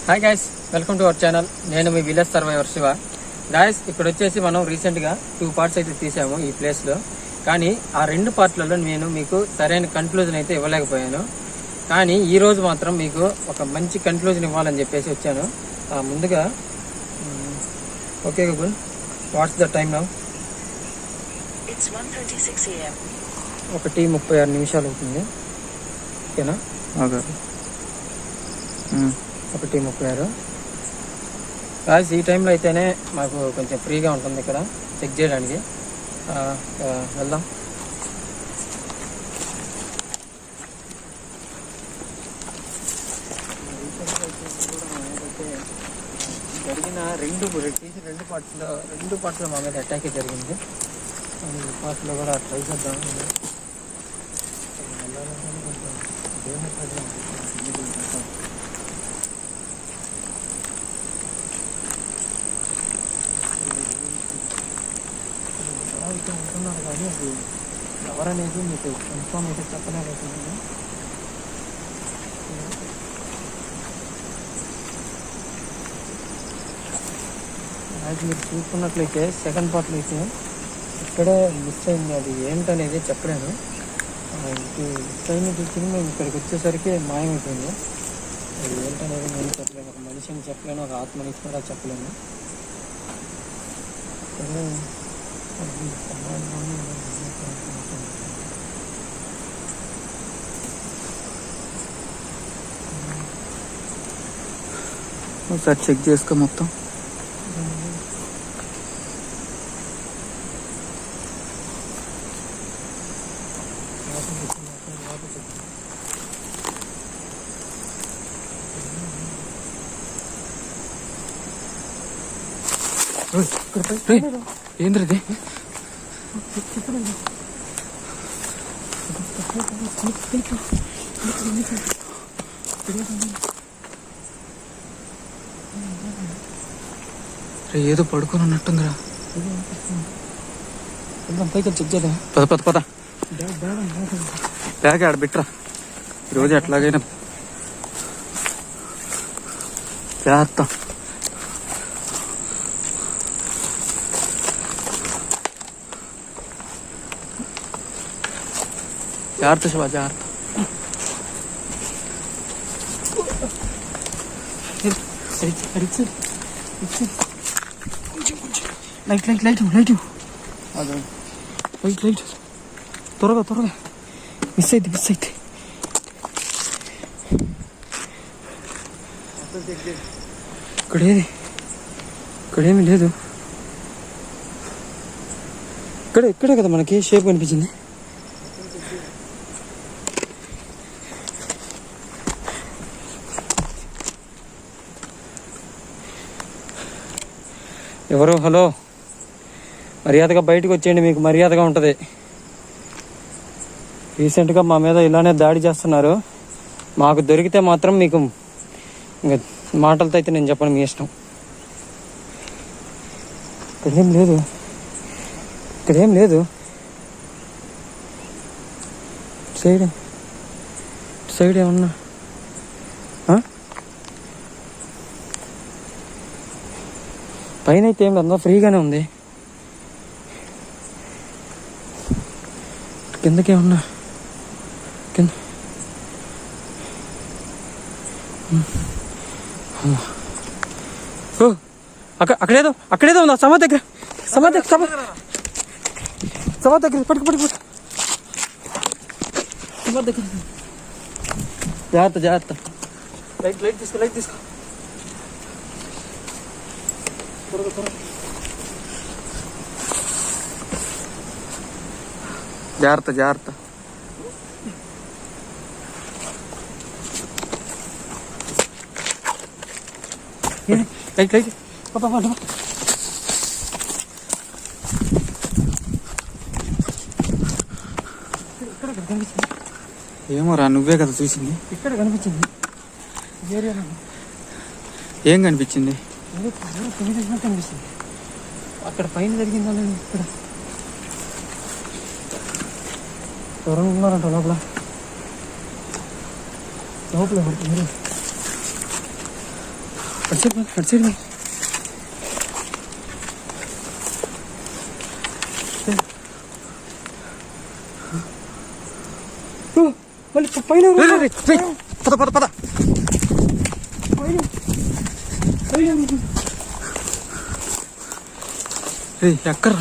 Hi guys, welcome to our channel. నేను మీ village survivor Shiva. Guys, ఇక్కడ వచ్చేసి మనం రీసెంట్గా 2 పార్ట్స్ అయితే తీసాము ఈ ప్లేస్లో. కానీ ఆ 2 పార్ట్లలో నేను మీకు సరైన కన్క్లూజన్ అయితే ఇవ్వలేకపోయాను. కానీ ఈరోజు మాత్రం మీకు ఒక మంచి కన్క్లూజన్ ఇవ్వాలని చెప్పేసి వచ్చాను. ముందుగా okay Google, what's the time now? 1:36 AM. 1:36 అవుతుంది. ఓకేనా? 1:36. గాయస్, ఈ టైంలో అయితేనే మాకు కొంచెం ఫ్రీగా ఉంటుంది ఇక్కడ చెక్ చేయడానికి. వెళ్దాం. జరిగిన రెండు పార్ట్స్లో మా మీద అటాక్ జరిగింది. ఈ పార్ట్లో కూడా ట్రై చేద్దాం. ఉంటున్నారు కానీ అది ఎవరనేది మీకు కన్ఫర్మ్ అయితే చెప్పలేకపోతున్నాను. అది మీరు చూసుకున్నట్లయితే సెకండ్ పార్ట్లో అయితే ఇక్కడే మిస్ అయింది. అది ఏంటనేది చెప్పలేను. మిస్ అయినది సినిమా ఇక్కడికి వచ్చేసరికి మాయమైపోయింది. అది ఏంటనేది నేను చెప్పలేను. ఒక మనిషిని చెప్పలేను, ఒక ఆత్మని కూడా చెప్పలేను. ఒకసారి చెక్ చేసుకో మొత్తం. ఏంద్రది? ఏదో పడుకొని ఉన్నట్టుందిరా. పైకి చెక్ చేద్దాం. పద బ్యాగ్ ఆడ బిట్రా. ఈరోజు ఎట్లాగైనా చేస్తాం. జాగ్రత్త శివ, జాగ్రత్త. లైట్ త్వరగా మిస్ అయితే ఇక్కడేమీ లేదు. ఇక్కడే కదా మనకి షేప్ కనిపించింది. ఎవరు? హలో, మర్యాదగా బయటకు వచ్చేయండి, మీకు మర్యాదగా ఉంటుంది. రీసెంట్గా మా మీద ఇలానే దాడి చేస్తున్నారు. మాకు దొరికితే మాత్రం మీకు ఇంకా మాటలతో అయితే నేను చెప్పను, మీ ఇష్టం. ఇక్కడేం లేదు. సైడ్ ఏమన్నా పైన అయితే ఏం లేదు, ఫ్రీగానే ఉంది. కిందకేమన్నా అక్కడేదో ఉందా? సమ దగ్గర పట్టుకు జాగ్రత్త. లైట్ తీసుకో. త్వరగా జాగ్రత్త. లైట్ ఏమోరా, నువ్వే కదా చూసింది. ఇక్కడ కనిపించింది. ఏం కనిపించింది? కనిపిస్తుంది. అక్కడ పైన జరిగిందా? ఇక్కడ ఎవరైనా ఉన్నారంట లోపల. లోపల అటు సైడ్ మళ్ళీ పైన పద పద పద ఎక్కడ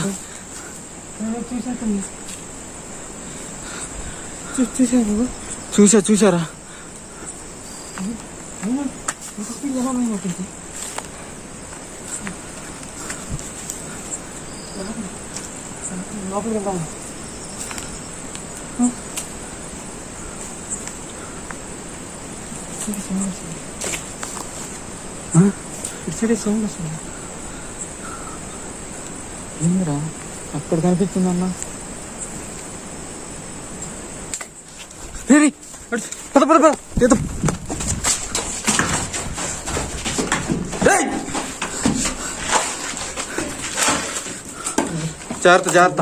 చూసారా లోపలికి వెళ్దాం. ఇటు సైడ్ సౌండ్ వస్తుంది. ఏందిరా అక్కడ కనిపిస్తుందన్నా. పద పద పద తీద్దాం. జాగ్రత్త జాగ్రత్త.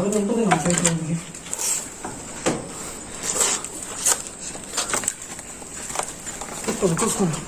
చూసుకోండి.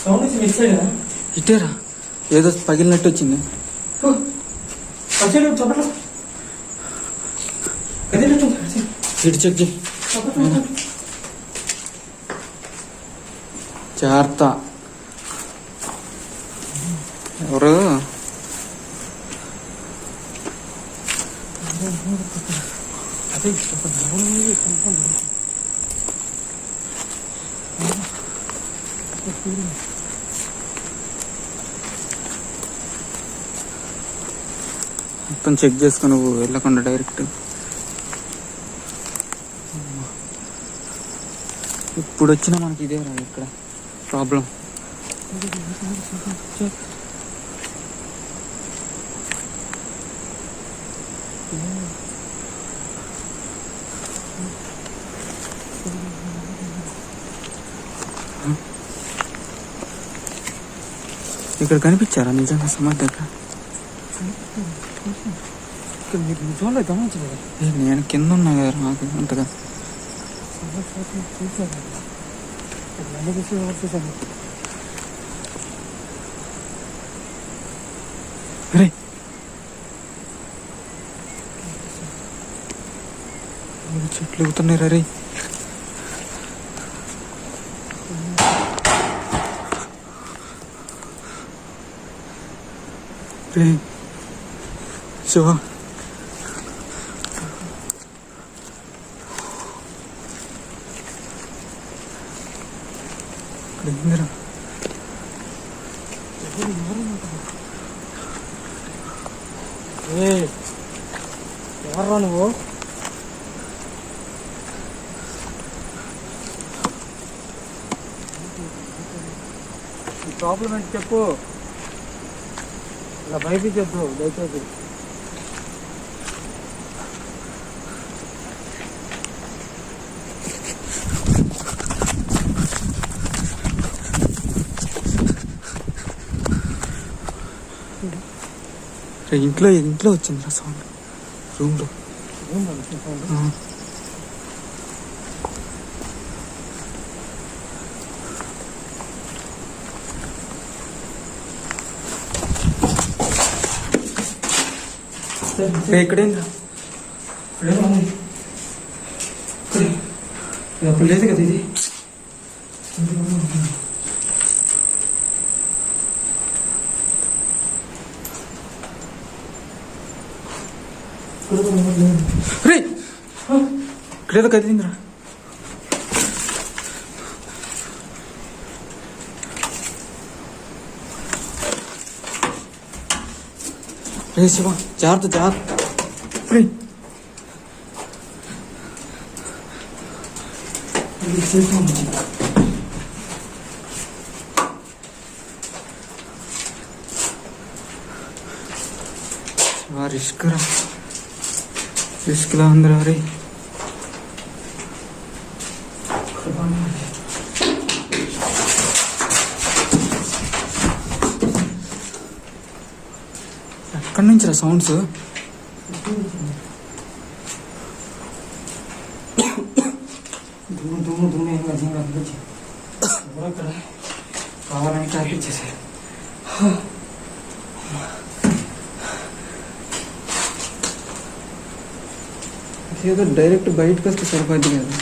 సౌండ్ వచ్చి మిస్ అయ్యా. ఇటేరా ఏదో పగిలినట్టు వచ్చింది. చప్పట్లు ఇటు చెక్ చేయి. జాగ్రత్త. ఎవరు అదే మొత్తం చెక్ చేసుకో, నువ్వు వెళ్ళకుండా డైరెక్ట్. ఇప్పుడు వచ్చినా మనకి ఇదే రా ఇక్కడ ప్రాబ్లం. ఇక్కడ కనిపించారా నిజంగా సమాధి దగ్గర? మీరు నిజంలో గమనించలేదు. నేను కింద ఉన్నా కదా నాకు అంతగా. అరే చెట్లు అవుతున్నాయి రే. రే శివ, ఏందిరా ఎవర్రా నువ్వు? ఈ ప్రాబ్లం ఏంటి చెప్పు. ఇలా భయపించద్దు దయచేసి. ఇంట్లో వచ్చింది రా సౌండ్. రూమ్లో ఇక్కడేందా? అప్పుడు లేదు కదా ఇది. ఇక్కడేదో కదిలిందిరా. రే శివ జాగ్రత్త జాగ్రత్త. రిస్క్ రా, రిస్క్ లా ఉందిరా రే. ఎక్కడి నుంచి రా సౌండ్స్? కావాలని తాకిచ్చేసారు. ఏదో డైరెక్ట్ బయటకు వస్తే సరిపోద్ది కదా.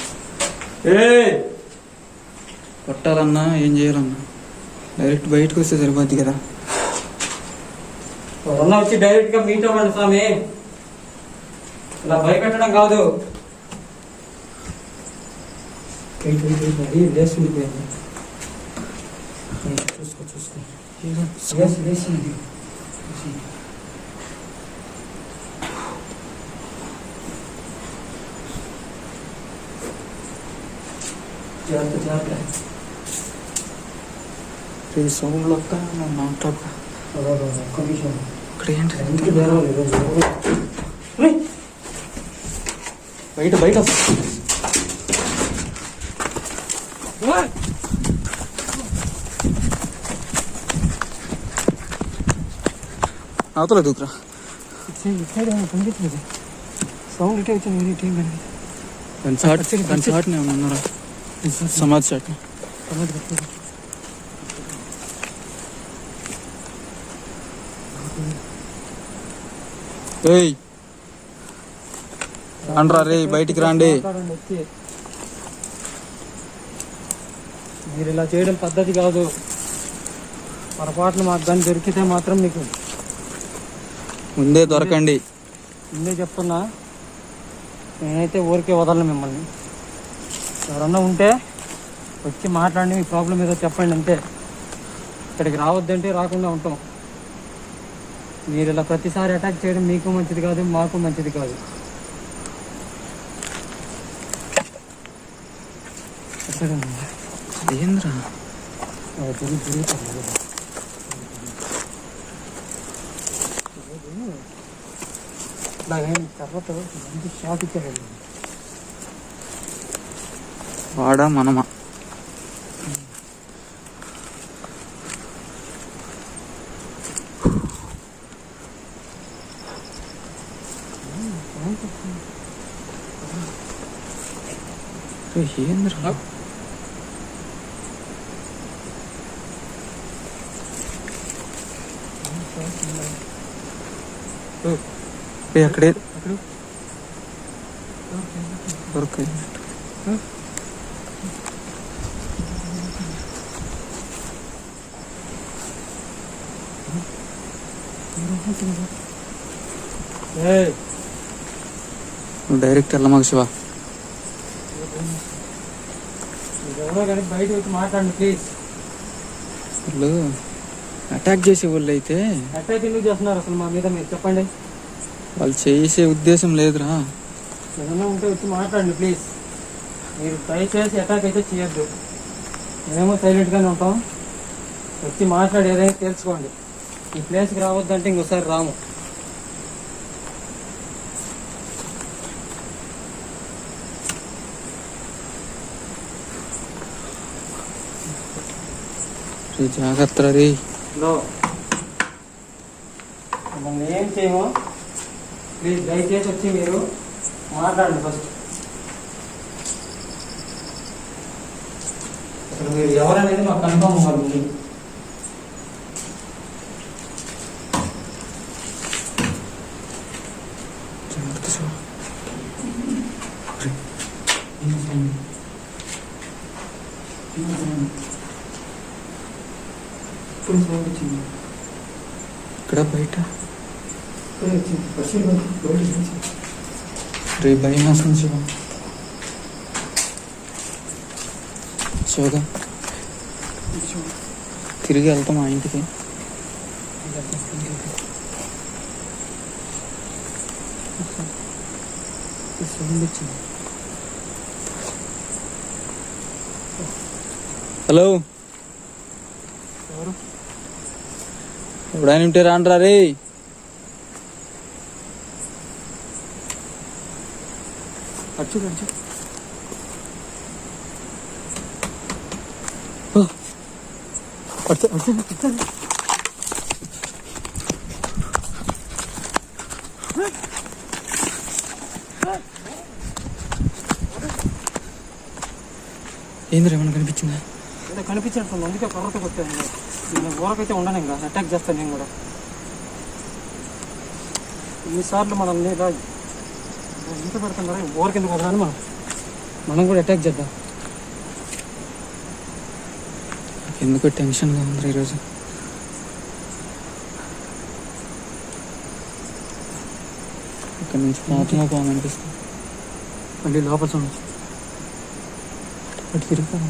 కొట్టాలన్నా ఏం చేయాలన్నా డైరెక్ట్ బయటకు వస్తే సరిపోద్ది కదా. ఎవరన్నా వచ్చి డైరెక్ట్ గా మీట్ అవ్వండి స్వామి, ఇలా భయపెట్టడం కాదు. లేచి ఉండిపోయింది. చూసుకో చూసుకో. లేచింది. జాగ్రత్త జాగ్రత్త. సౌండ్లో మాట్లాడు. ఒక్క నిమిషం. ఇక్కడ ఏంటి ఎందుకు బేరాలి? బయట బయట అవతల దూకురా. కనిపించలేదు. సౌండ్ ఇటే వచ్చింది. ఇటే దాని చాట్ని ఏమన్నారా? సమాధి చాట్ని. ఏయ్ అండ్రా రే, బయటికి రాండి. మీరు ఇలా చేయడం పద్ధతి కాదు. పొరపాటున మాకు దాన్ని దొరికితే మాత్రం మీకు ముందే దొరకండి. ముందే చెప్తున్నా, నేనైతే ఊరికే వదలను మిమ్మల్ని. ఎవరన్నా ఉంటే వచ్చి మాట్లాడి మీ ప్రాబ్లం ఏదో చెప్పండి అంతే. ఇక్కడికి రావద్దంటే రాకుండా ఉంటాం. మీరు ఇలా ప్రతిసారి అటాక్ చేయడం మీకు మంచిది కాదు, మాకు మంచిది కాదు. ఏంద్రా తర్వాత మంచి షాక్ ఇచ్చారు. వాడా మనమా? ఏంద్రా అక్కడే దొరకాయి. డైరెక్ట్ వెళ్ళమాకు శివ. ఎవరో కానీ బయట వచ్చి మాట్లాడండి ప్లీజ్. వాళ్ళు అటాక్ చేసే వాళ్ళు అయితే అటాక్ ఎందుకు చేస్తున్నారు అసలు మా మీద? మీరు చెప్పండి. వాళ్ళు చేసే ఉద్దేశం లేదురా. ఏదైనా ఉంటే వచ్చి మాట్లాడండి ప్లీజ్. మీరు దయచేసి అటాక్ అయితే చేయొద్దు. మేమేమో సైలెంట్గానే ఉంటాం. వచ్చి మాట్లాడి ఏదైనా తెలుసుకోండి. ఈ ప్లేస్కి రావద్దంటే ఇంకోసారి రాము. జాగ్రత్త రే. మమ్మల్ని ఏం చేయమో ప్లీజ్ దయచేసి వచ్చి మీరు మాట్లాడండి ఫస్ట్. అసలు మీరు ఎవరనేది మాకు కన్ఫర్మ్ అవ్వాలి. ఇక్కడ బయట రే భయం వేస్తుంది శివ. శివగా తిరిగి వెళ్తాం మా ఇంటికి. హలో, ఎవరైనా ఉంటే రాండ్రా రే. అచ్చు అచ్చు అచ్చు అచ్చు ఏంద్ర ఏమన్నా కనిపించిందా? ఏదో కనిపించినట్టుంది, అందుకే కర్రతో కొట్టాను. నేను ఊరకైతే ఉండను, ఇంకా అటాక్ చేస్తాను నేను కూడా. ఇన్నిసార్లు మనల్ని ఇలా ఇంత పెడుతున్నారా, ఊరకి ఎందుకు వదలని మనం కూడా అటాక్ చేద్దాం. ఎందుకో టెన్షన్గా ఉంది ఈరోజు. ఇక్కడ నుంచి పాతమో పాము అనిపిస్తుంది. మళ్ళీ లోపల చూడండి, అటు తిరుగుతాను.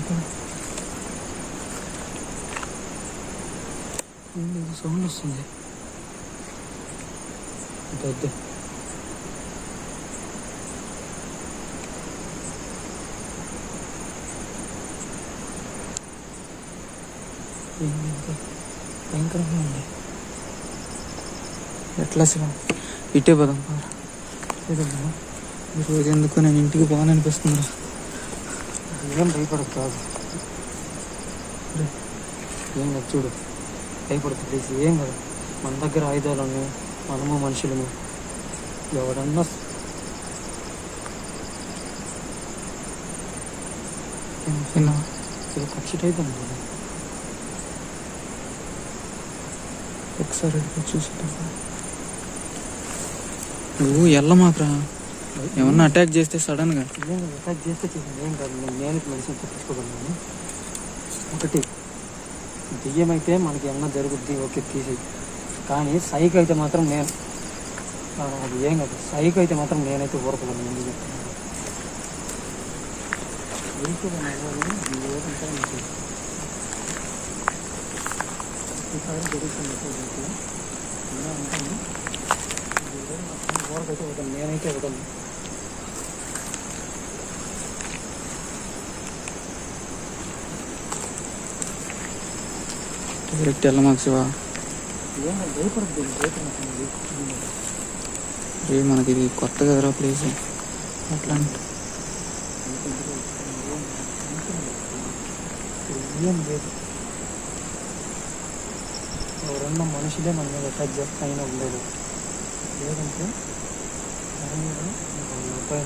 సౌండ్ వస్తుంది. వద్దు భయంకరంగా ఉంది. ఎట్లా శివ, ఇటే పోదాం. ఈరోజు ఎందుకు నేను ఇంటికి పోవాలనిపిస్తుందా? ఏం భయపడదు కాదు, ఏం కాదు. చూడు, భయపడదు ప్లీజ్, ఏం కాదు. మన దగ్గర ఆయుధాలు ఉన్నాయి, మనము మనుషులము. ఎవడన్నా ఇది పక్షి టైప్ ఉంది. ఒకసారి చూసుకుంటా. నువ్వు వెళ్ళమాకరా, ఏమన్నా అటాక్ చేస్తే సడన్గా. ఏం అటాక్ చేస్తే చేసింది ఏం కాదు. నేను మనిషిని తప్పించుకోగలను. ఒకటి దెయ్యం అయితే మనకి ఏమన్నా జరుగుద్ది, ఓకే తీసి. కానీ సైక్ అయితే మాత్రం నేను, అది ఏం కాదు. సైక్ అయితే మాత్రం నేనైతే ఊరకగలను. ఎందుకు చెప్తున్నాను, ఈసారి జరుగుతుంది ఊరకైతే వదలను, నేనైతే వదలను. డైరెక్ట్ వెళ్ళమాకు శివ. ఏం భయపడద్దు, భయపడుతుంది. రే మనకి ఇది కొత్త కదరా ప్లేస్. అట్లా ఏం లేదు, ఎవరన్నా మనుషులే మన మీద అటాక్ చేస్తే అయినా ఉండేది. లేదంటే మన మీద అబ్బాయి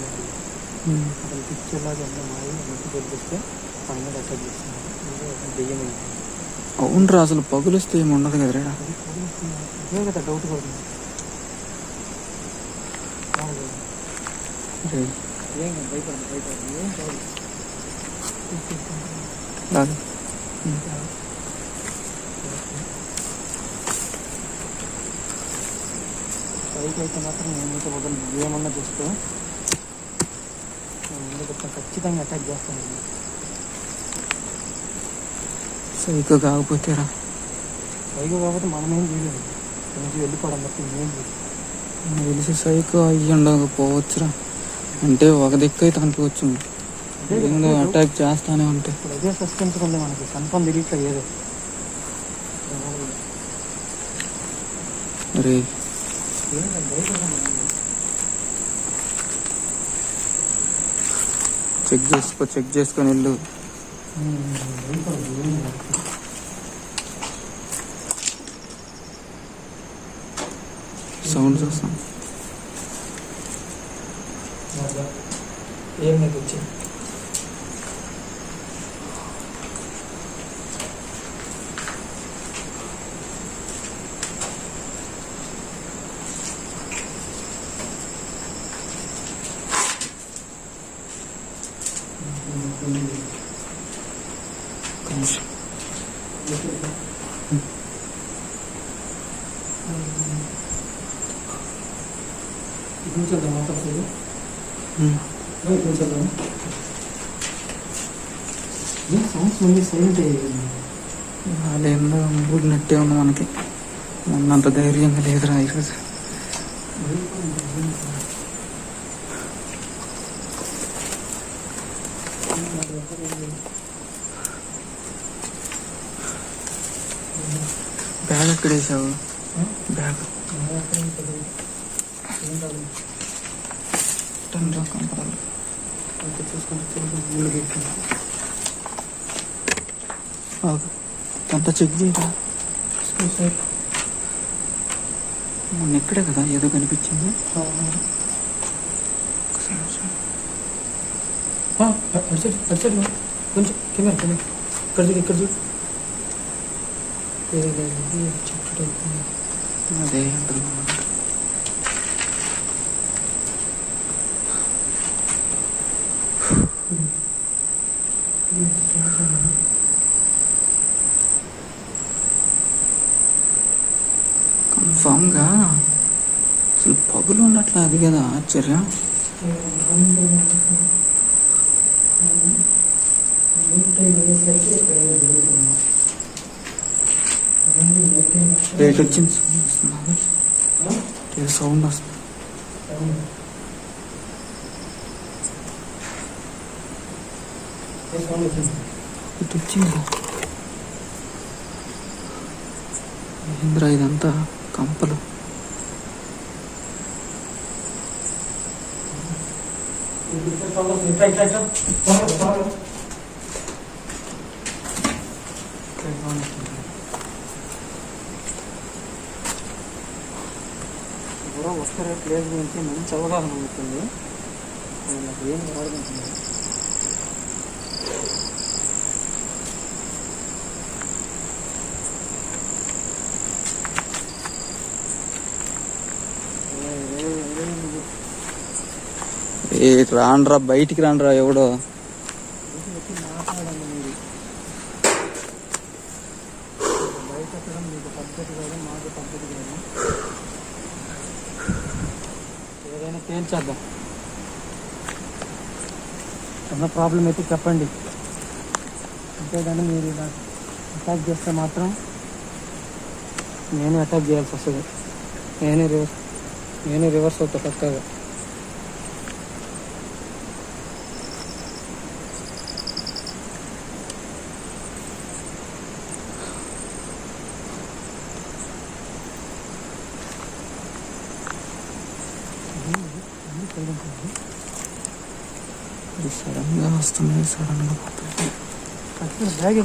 అతను పిక్చర్లాగా ఉన్న మాయ ఇంటికి గెలిపిస్తే మన మీద అటాక్ చేస్తున్నాడు. దెయ్యమైంది. అవునరా, అసలు పగులిస్తే ఏమి ఉండదు కదరా. అదే కదా డౌట్ పడుతుంది. ఏం భయపడదు, భయపడదు, ఏం కాదు. పైకి అయితే మాత్రం నేనైతే వదలను. ఏమన్నా చూస్తే ఖచ్చితంగా అటాక్ చేస్తాను. సైకో కాకపోతేరా, పైకి కాకపోతే మనమేం చేయలేదు, కొంచెం వెళ్ళిపోవడం బట్టి ఏం లేదు. తెలిసి సైకో అయ్యి ఉండకపోవచ్చురా. అంటే ఒక దిక్కు అయితే అనుకోవచ్చు, ఏందో అటాక్ చేస్తానే ఉంటాయి. ఇప్పుడు అదే సస్పెన్స్ ఉంది మనకి, కన్ఫర్మ్ తెలియట్లేదు ఏదో. అరే చెక్ చేసుకొని వెళ్ళు. సౌండ్స్ వస్తాం. ఏం లేదు వచ్చి కూర్చోద్దాం, మాట్లాడుతుంది కూర్చోద్దాం. ఏం సౌండ్స్ మళ్ళీ సైలెంట్ అయ్యింది. వాళ్ళేందో ఊడినట్టే ఉంది మనకి. మొన్నంత ధైర్యంగా లేదురా ఈరోజు. బ్యాగ్ ఎక్కడ వేసావు? బ్యాగ్ కంపడాలి. అంతా చెక్ చేయరా. మొన్న ఇక్కడే కదా ఏదో కనిపించింది. కొంచెం కెమెరా ఇక్కడ చూడు చెట్టు అదే అంటున్నా. కన్ఫామ్గా అసలు పగులు ఉన్నట్లు అది కదా ఆశ్చర్యం. రేట్ వచ్చింది. సౌండ్ వస్తుంది. ఇటు వచ్చింది. మహేంద్ర ఇదంతా కంపలు. వస్తారే ప్లేస్ గురించి మంచి అవగాహన ఉంటుంది. నాకు ఏం రాడుకుంటుంది. రాండ్రా బయటికి రాండ్రా ఎవడో. మాట్లాడండి మీరు. బయట ఎక్కడం మీకు పద్ధతి కాదు, మాకు పద్ధతి కాదు. ఏదైనా తేల్చేద్దాం. ఏమన్నా ప్రాబ్లం అయితే చెప్పండి. అంతేగాని మీరు ఇలా అటాక్ చేస్తే మాత్రం నేను అటాక్ చేయాల్సి వస్తుంది. నేను రివర్స్ అవుతా పక్కగా. సడన్ గా వస్తున్నాయి, సడన్ గా పోతుంది. బ్యాగ్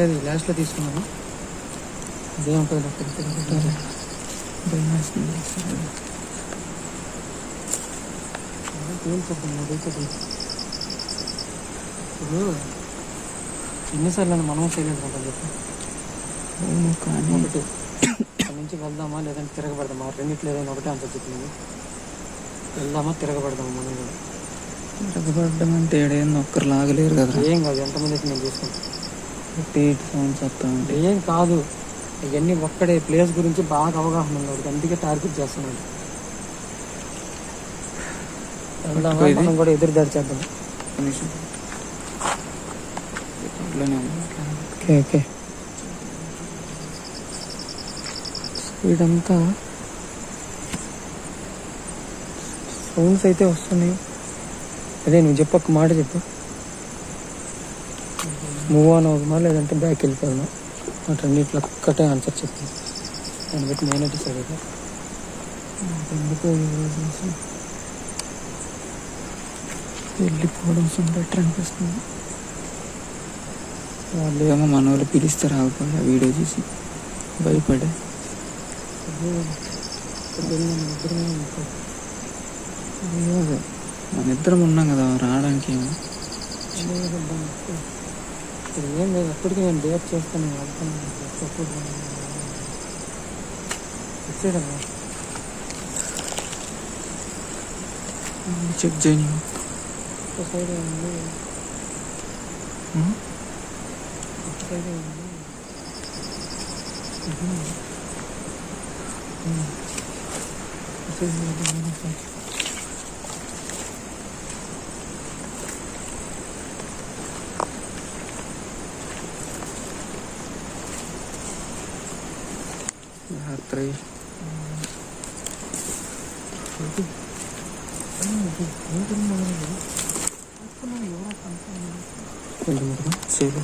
అది లాస్ట్లో తీసుకున్నాను. అదేముంటుంది భయం వేస్తుంది. ఇప్పుడు ఎన్నిసార్లు మనం సైలెంట్ ఉంటాం చెప్పి. కానీ ఒకటి అక్కడి నుంచి వెళ్దామా లేదంటే తిరగబడదామా, రెండిట్లో ఏదైనా ఒకటే ఆన్సర్ చెప్పింది. వెళ్దామా తిరగబడదామా? మనం కూడా తిరగబడ్డం అంటే ఏడైనా ఒక్కరు లాగలేరు కదా. ఏం కాదు, ఎంతమంది అయితే నేను చూసుకుంటాను. సౌండ్స్ వస్తా ఉంటాయి. ఏం కాదు, ఇవన్నీ ఒక్కడే ప్లేస్ గురించి బాగా అవగాహన ఉన్నాడు, అందుకే టార్గెట్ చేస్తున్నాడు. వెళ్దామా మనం కూడా ఎదురు దాడి చేద్దాం. Okay okay. ఇదంతా సౌండ్స్ అయితే వస్తున్నాయి. అదే నువ్వు చెప్పొక్క మాట చెప్పు. మూవ్ ఆన్ అవుదామా లేదంటే బ్యాక్ వెళ్ళిపోదామా? అన్నిట్లో ఒక్కటే ఆన్సర్ చెప్పు. దాన్ని బట్టి నేనే డిసైడ్ అవుతా. ఎందుకు వెళ్ళిపోవడం బెటర్ అనిపిస్తుంది. వాళ్ళు ఏమో మన వాళ్ళు పిలిస్తే రాకపోయా వీడియో చూసి భయపడే. మన ఇద్దరం ఉన్నాం కదా రావడానికి. ఏమో ఏం లేదు, అప్పటికి నేను డేట్ చేస్తాను. చెక్ చేయని సైడ్ ఉంది, సైడ్ ఉంది. రాత్రి సేలు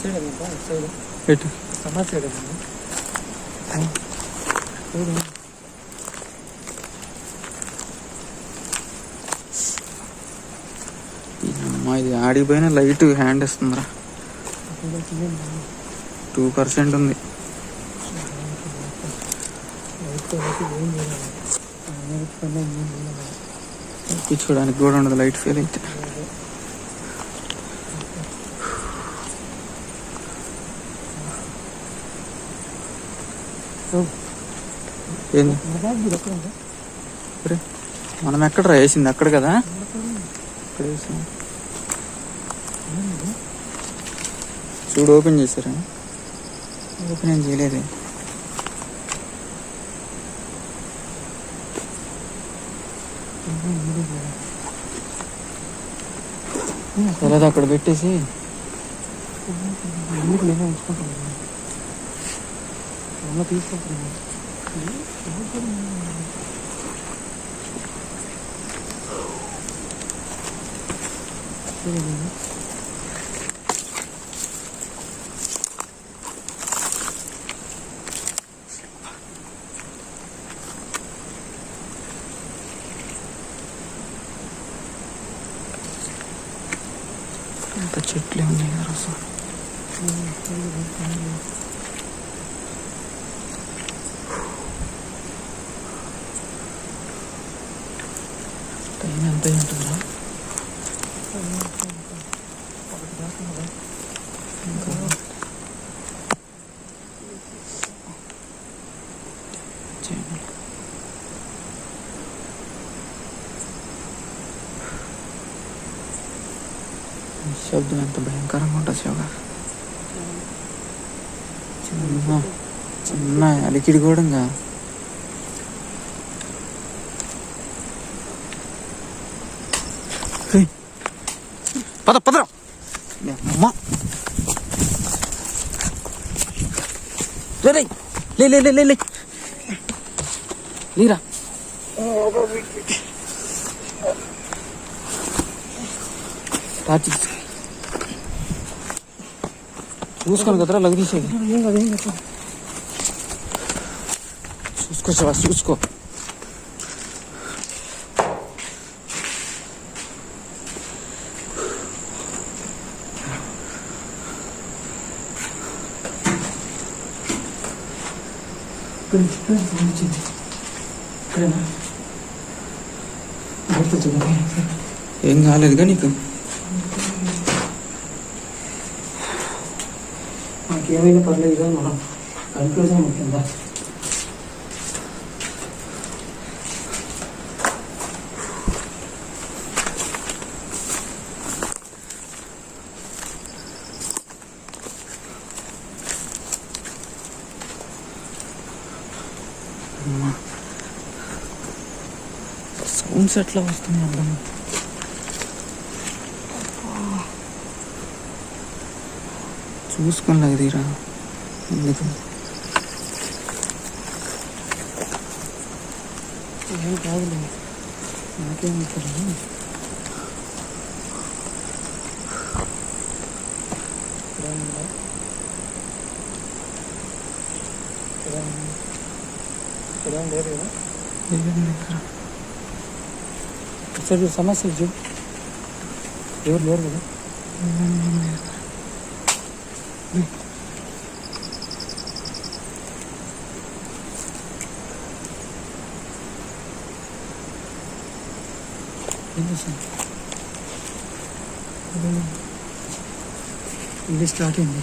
సైడ్ వెళ్తా ఇటు సైడ్ ఎటు సమాజ్ సైడ్ వెళ్ళండి. అమ్మా ఇది ఆడిపోయిన లైట్ హ్యాండ్ ఇస్తుందిరా. 2% ఉంది. చూడడానికి కూడా ఉండదు లైట్ ఫెయిల్ అయితే. ఏంది మనం ఎక్కడ వేసింది? అక్కడ కదా, అక్కడ వేసాం. చూడు ఓపెన్ చేశారా? ఓపెన్ ఏం చేయలేదే. తర్వాత అక్కడ పెట్టేసి తీసుకుంటాను. అంత చెట్లే ఉన్నాయి కదా అసలు. టైం ఎంత ఉంటుందా? శబ్దం ఎంత భయంకరంగా ఉంటుంది శివ. చిన్న చిన్న అలికిడి కూడా ఇంకా పద పదరా అమ్మా. లే లే లే లే లే లేరా. టార్చ్ చూసుకోను కదరా, లగ తీసేది. చూసుకో శివ చూసుకో. ఏం కాలేదుగా నీకు? నాకేమైనా పర్లేదు కానీ మనం కన్ఫ్యూజన్ ఉంటుందా? సౌండ్స్ ఎట్లా వస్తున్నాయి అర్థం. చూసుకొని తీరా ఎందుకు? ఏం కాదులే, నాకేమవుతుంది. ఇక్కడేం లేదు కదా. ఒకసారి సమస్యలు చూడు, ఎవరు లేరు కదా. ఇది స్టార్ట్ అయింది.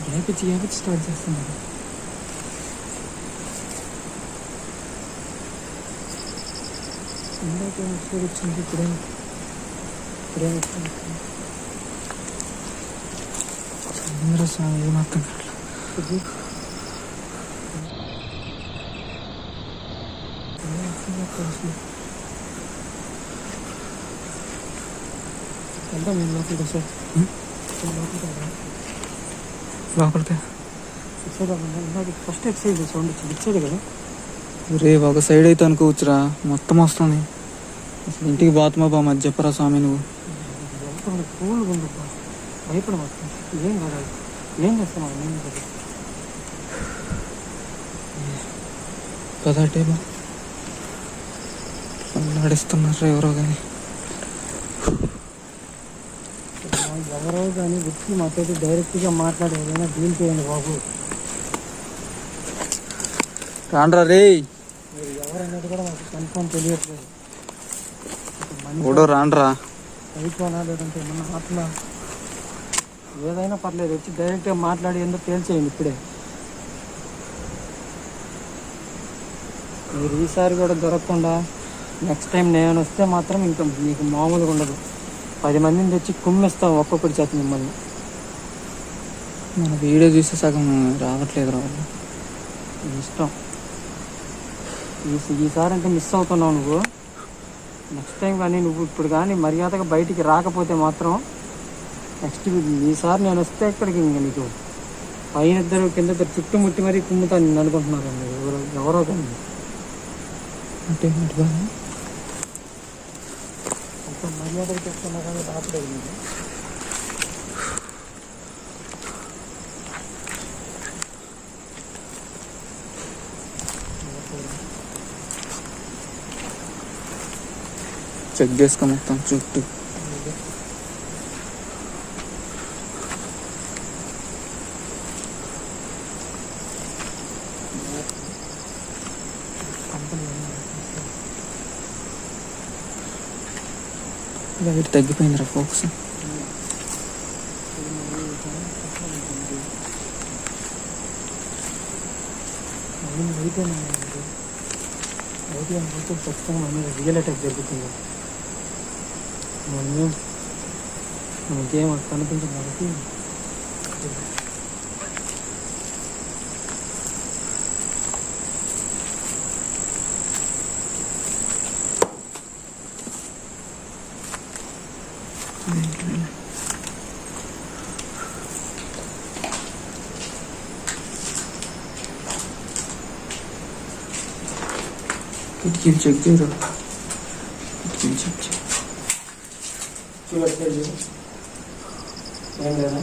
గ్యాప్ స్టార్ట్ చేస్తున్నారు. ఇందాక ఒకసారి వచ్చింది, ఇప్పుడే చంద్రస్వామి ఏమాత్రం వెళ్దాం మేము లోపలికి. సార్ లోపలికి ఫస్ట్ ఎక్సైజ్ సౌండ్ వచ్చింది ఇచ్చేది కదా. రే ఒక సైడ్ అయితే అనుకోవచ్చురా, మొత్తం వస్తుంది. అసలు ఇంటికి బాత్మా బా మధ్య చెప్పరా స్వామి నువ్వు. కూల్గా ఉండబ్బా, భయపడ మొత్తం ఏం కాదు, ఏం చేస్తున్నావు, ఏం కాదు. పదాటేమో నడుస్తున్నారు ఎవరో కానీ. ఎవరో కానీ వచ్చి మాతో డైరెక్ట్గా మాట్లాడి ఏదైనా డీల్ చేయండి బాబు. రాండ్రా రే, మీరు ఎవరనేది కూడా మాకు కన్ఫర్మ్ తెలియట్లేదు. ఎవడో రాండ్రా. అయిపోనా లేదంటే మన ఆత్మ ఏదైనా పర్లేదు, వచ్చి డైరెక్ట్గా మాట్లాడి ఎందుకు తేల్చేయండి ఇప్పుడే. మీరు ఈసారి కూడా దొరకకుండా నెక్స్ట్ టైం నేను వస్తే మాత్రం ఇంకా మీకు మామూలుగా ఉండదు. 10 మందిని తెచ్చి కుమ్మిస్తాం ఒక్కొక్కటి చేత మిమ్మల్ని. మన వీడియో చూస్తే సగం రావట్లేదు వాళ్ళు. ఇష్టం. ఈసారి అంటే మిస్ అవుతున్నావు నువ్వు. నెక్స్ట్ టైం కానీ నువ్వు ఇప్పుడు కానీ మర్యాదగా బయటికి రాకపోతే మాత్రం నెక్స్ట్ ఈసారి నేను వస్తే ఇక్కడికి ఇంకా నీకు పైన ఇద్దరు కింద ఇద్దరు చుట్టుముట్టి మరీ కుమ్ముతాను నేను అనుకుంటున్నారండి. ఎవరో కానీ అంటే అంత మర్యాదగా చెప్తున్నా కానీ రావట్లేదు మీరు. చెక్ చేసుకో మొత్తం చుట్టూ. లైట్ తగ్గిపోయిందిరా ఫోక్స్. అయితే ఖచ్చితంగా మన మీద రియల్ అటాక్ జరుగుతుంది. మనకేం కనిపించింది కాబట్టి కిటికీలు చెక్ చేయరు. కిటికీలు చెక్ చేయ చూడట్లేదు ఏం లేదా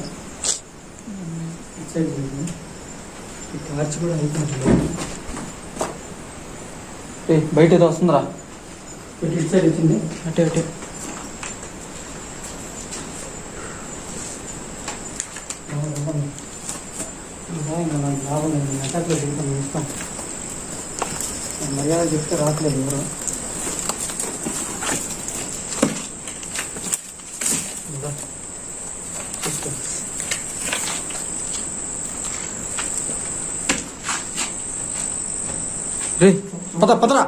ఇచ్చేది ఈ టార్చ్ కూడా అయిపోయింది. బయట ఏదో వస్తుందిరా. ఇటు సైడ్ వచ్చింది. అటే అటే లాభం లేదు. అటాక్లో దిగుతాం ఇస్తాం. మర్యాద చెప్తే రావట్లేదు ఎవరు. రే పదరా.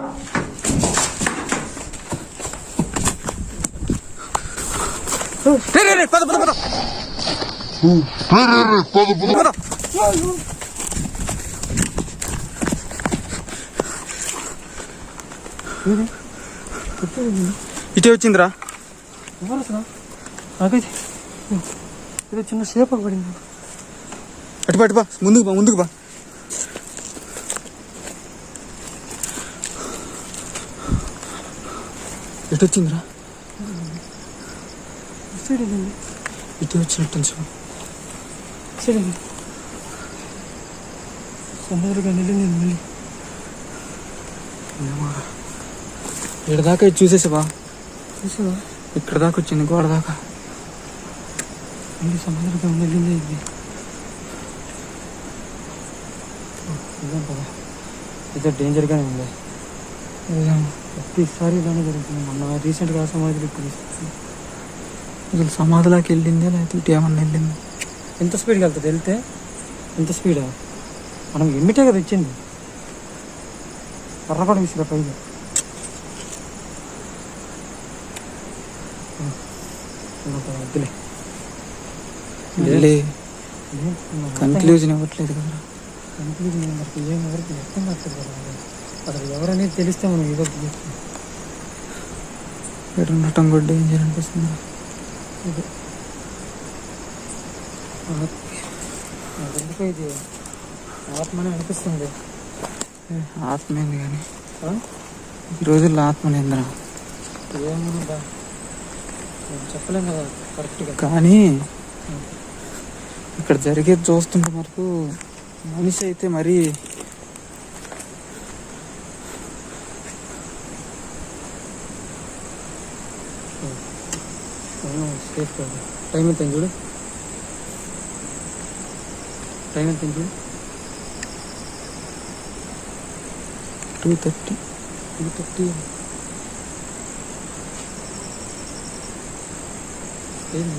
పద. ఇటే వచ్చిందిరా. ఎవరు అసలు నాకైతే ఏదో చిన్న షేప్ పడింది. అటుపా ముందుకు బా. ఎటు వచ్చిందిరా. సైడ్ వెళ్ళింది. ఇటే వచ్చినట్టు సైడ్ వెళ్ళింది. సముద్రంగా వెళ్ళింది మళ్ళీ. ఇక్కడ దాకా ఇది చూసేసావా. చూసావా ఇక్కడ దాకా వచ్చింది గోడ దాకా. మళ్ళీ సముద్రంగా వెళ్ళింది. ఇది ఇదేం కదా ఇదే డేంజర్గానే ఉంది. ప్రతిసారి ఇలానే జరుగుతుంది. మొన్న రీసెంట్గా సమాధిలో ఇప్పుడు అసలు సమాధిలోకి వెళ్ళిందే లేకపోతే ఇటు ఏమన్నా వెళ్ళింది. ఎంత స్పీడ్గా వెళ్తుంది. వెళ్తే ఎంత స్పీడా మనం ఎమ్మిటే కదా ఇచ్చింది. కర్ర కూడా విసిరా పైగా. వద్దులే వెళ్ళి కన్క్లూజన్ ఇవ్వట్లేదు కదా. కన్క్లూజన్ ఎవరికి ఎవరికి వ్యక్తం కాదు కదా. అసలు ఎవరనేది తెలిస్తే మనం ఏదో ఇక్కడ ఉండటం కూడా డేంజర్ అనిపిస్తుంది. ఎందుకు ఇది ఆత్మనే అనిపిస్తుంది. ఆత్మ ఏంది కానీ ఈ రోజుల్లో ఆత్మ లేదురా. ఏమన్నా చెప్పలేం కదా కరెక్ట్గా. కానీ ఇక్కడ జరిగేది చూస్తుంటే మనకు మనిషి అయితే మరీ టైం ఎంత చూడు, టైం ఎంత చూడు, 2:30. 2:30.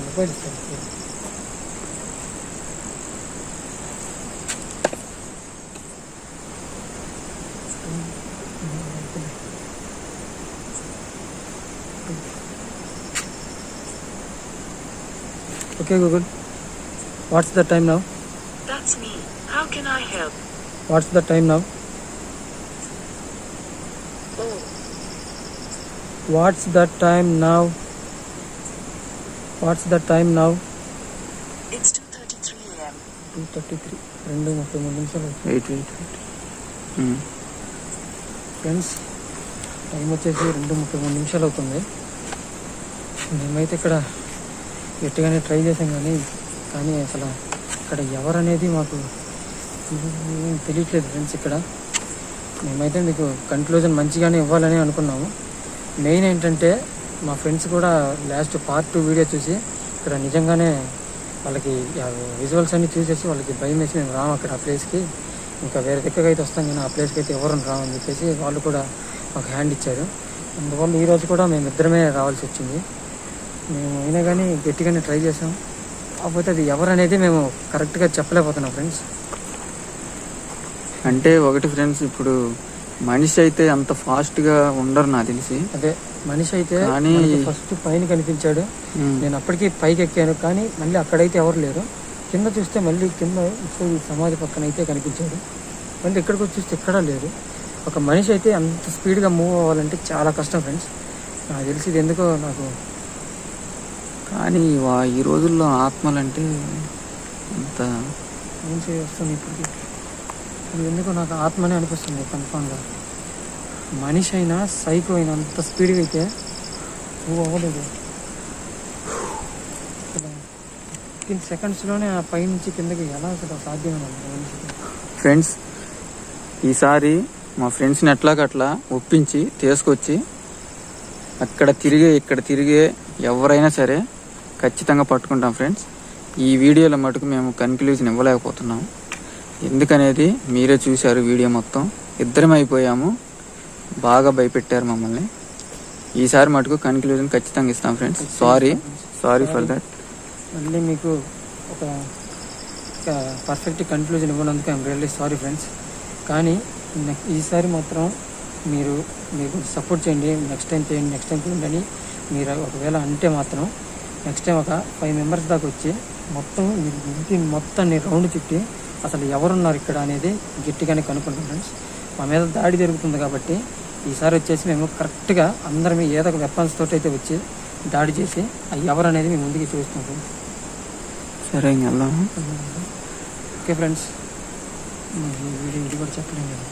మొబైల్ ఇస్తాను. Okay, Google. What's the time now? That's me. How can I help? What's the time now? Oh, What's the time now? What's the time now? it's 2:33 a.m. 2:33. 2:33 నిమిషాలు. వెయిట్. ఫ్రెండ్స్, టైం వచ్చేసి 2:33 నిమిషాలు అవుతుంది. మేమైతే ఇక్కడ గట్టిగానే try చేసాం కానీ అసలు ఇక్కడ ఎవరనేది మాకు తెలియట్లేదు ఫ్రెండ్స్. ఇక్కడ మేమైతే మీకు కన్క్లూజన్ మంచిగానే ఇవ్వాలని అనుకున్నాము. మెయిన్ ఏంటంటే మా ఫ్రెండ్స్ కూడా లాస్ట్ పార్ట్ 2 వీడియో చూసి ఇక్కడ నిజంగానే వాళ్ళకి విజువల్స్ అన్ని చూసేసి వాళ్ళకి భయం వేసి మేము రాము అక్కడ ఆ ప్లేస్కి, ఇంకా వేరే దగ్గరికి అయితే వస్తాం కానీ ఆ ప్లేస్కి అయితే ఎవరు రామని చెప్పేసి వాళ్ళు కూడా మాకు హ్యాండ్ ఇచ్చారు. అందువల్ల ఈరోజు కూడా మేము ఇద్దరమే రావాల్సి వచ్చింది. మేము అయినా కానీ గట్టిగానే ట్రై చేసాం, కాకపోతే అది ఎవరు అనేది మేము కరెక్ట్గా చెప్పలేకపోతున్నాం ఫ్రెండ్స్. అంటే ఒకటి ఫ్రెండ్స్, ఇప్పుడు మనిషి అయితే అంత ఫాస్ట్గా ఉండరు నాకు తెలిసి. అదే మనిషి అయితే కానీ ఫస్ట్ పైన కనిపించాడు, నేను అప్పటికి పైకి ఎక్కాను కానీ మళ్ళీ అక్కడైతే ఎవరు లేరు. కింద చూస్తే మళ్ళీ కింద ఈ సమాధి పక్కన అయితే కనిపించాడు, మళ్ళీ ఇక్కడికి వచ్చి చూస్తే ఎక్కడా లేదు. ఒక మనిషి అయితే అంత స్పీడ్గా మూవ్ అవ్వాలంటే చాలా కష్టం ఫ్రెండ్స్. నాకు తెలిసి ఇది ఎందుకో నాకు. కానీ ఈ రోజుల్లో ఆత్మలంటే అంత మనిషి వస్తుంది ఇప్పటికి, ఇది ఎందుకో నాకు ఆత్మనే అనిపిస్తుంది కన్ఫామ్గా. మనిషి అయినా సైకో అయినా అంత స్పీడ్గా అయితే మూవ్ అవ్వలేదు. 15 సెకండ్స్లోనే ఆ పై నుంచి కిందకి ఎలా అసలు సాధ్యమైన మనిషికి. ఫ్రెండ్స్, ఈసారి మా ఫ్రెండ్స్ని ఎట్లాగట్లా ఒప్పించి తీసుకొచ్చి అక్కడ ఇక్కడ తిరిగే ఎవరైనా సరే ఖచ్చితంగా పట్టుకుంటాం ఫ్రెండ్స్. ఈ వీడియోలో మటుకు మేము కన్క్లూజన్ ఇవ్వలేకపోతున్నాం, ఎందుకనేది మీరే చూశారు. వీడియో మొత్తం ఇద్దరం అయిపోయాము, బాగా భయపెట్టారు మమ్మల్ని. ఈసారి మటుకు కన్క్లూజన్ ఖచ్చితంగా ఇస్తాం ఫ్రెండ్స్. Sorry for that. మళ్ళీ మీకు ఒక పర్ఫెక్ట్ కన్క్లూజన్ ఇవ్వనందుకు ఐఎమ్ రియల్లీ సారీ ఫ్రెండ్స్. కానీ ఈసారి మాత్రం మీకు సపోర్ట్ చేయండి, నెక్స్ట్ టైం చేయండి అని మీరు ఒకవేళ అంటే మాత్రం నెక్స్ట్ టైం ఒక 5 మెంబర్స్ దాకా వచ్చి మొత్తం ఇంటి మొత్తాన్ని రౌండ్ చుట్టి అసలు ఎవరున్నారు ఇక్కడ అనేది గట్టిగానే కనుక్కుంటాం ఫ్రెండ్స్. మా మీద దాడి జరుగుతుంది కాబట్టి ఈసారి వచ్చేసి మేము కరెక్ట్గా అందరం ఏదో ఒక వెపన్స్ తోటి అయితే వచ్చి దాడి చేసి అది ఎవరు అనేది మేము ముందుకు చూస్తాం ఫ్రెండ్స్. సరే ఇంకా వెళ్దాము. ఓకే ఫ్రెండ్స్, ఇది కూడా చెప్పలేము కదా.